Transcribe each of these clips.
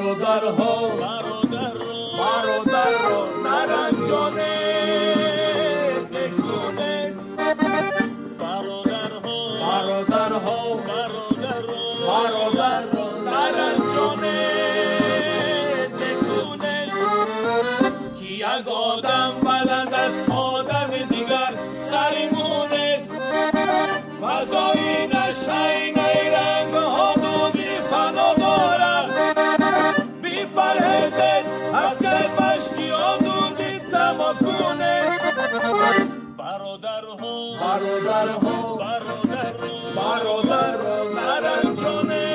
برادرها نارنجانه نکونست برادرها نارنجانه نکونست که یک آدم بلند است آدم دیگر سریمونست فضای نشای نیرنگ حدودی فنا دارد بی پرهزت از کلفش کی حدودی تمکونست برادرها نارنجانه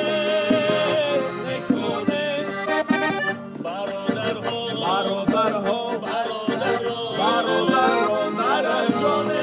نکونست برادرها نارنجانه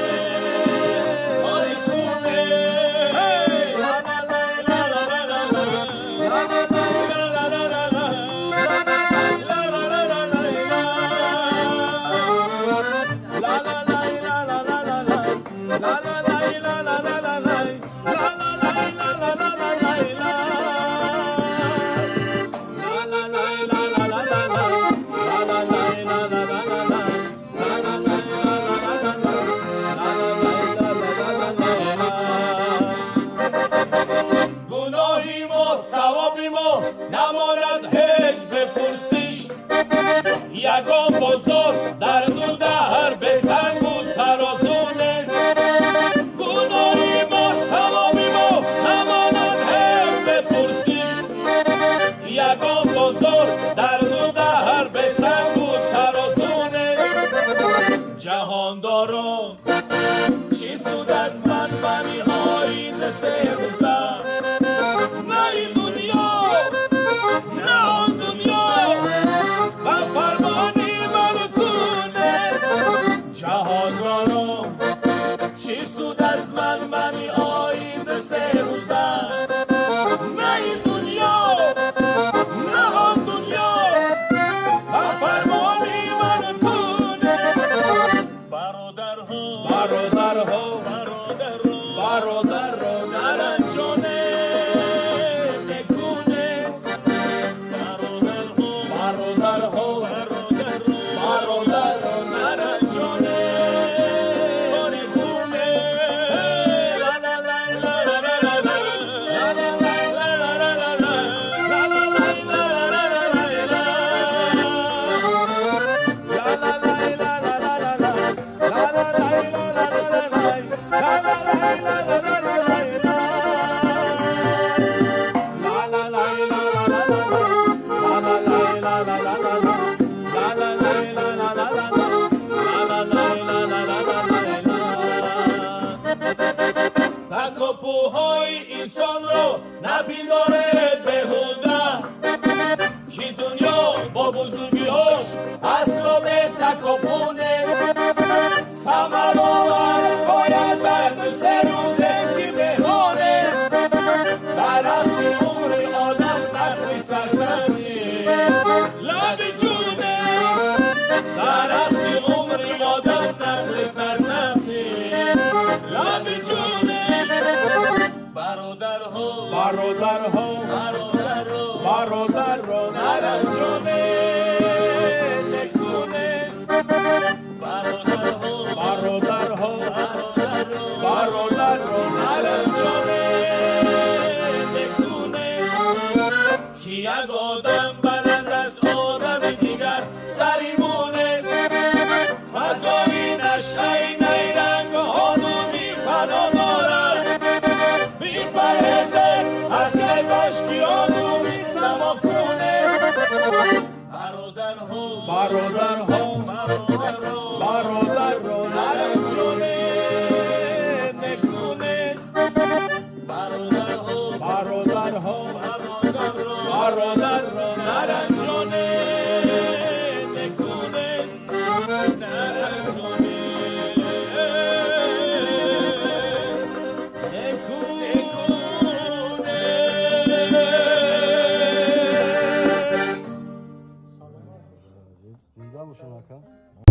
نماند هیچ بپرسیش یگان بزرگ در دو دهر به سنگ و ترازونست گناهی ما ثوابی ما نماند هیچ بپرسیش یگان بزرگ در دو دهر به سنگ و ترازونست جهانداران چی سود از من بنی آینده سه روزه نه این دنیا نه آن دنیا و فرمانی منتونست جهانداران چی سود از منی آینده سه روزه نه این دنیا نه آن دنیا و فرمانی منتونست برادرها نارنجانه نکونست برادرها نارنجانه تکاپوهای انسان رو نپندارد بهوده که دنیا با بزرگی‌هاش اصلا به تکاپونست ثمرآور باید بعد سه روزه که بهانه درخت عمر آدم نخلی سرسبزی لب جونست درخت عمر آدم نخلی سرسبزی لب جونست برادرها نارنجانه نکونست برادرها نارنجانه نکونست که یک آدم بلند از آدم دیگر سریمونست فضای نشای نیرنگ حدودی فنا دارد بی پرهزت از کلفش کی حدودی تمکونست برادرها نارنجانه نکونست برادرها نارنجانه نکونست زنده باشن آقا.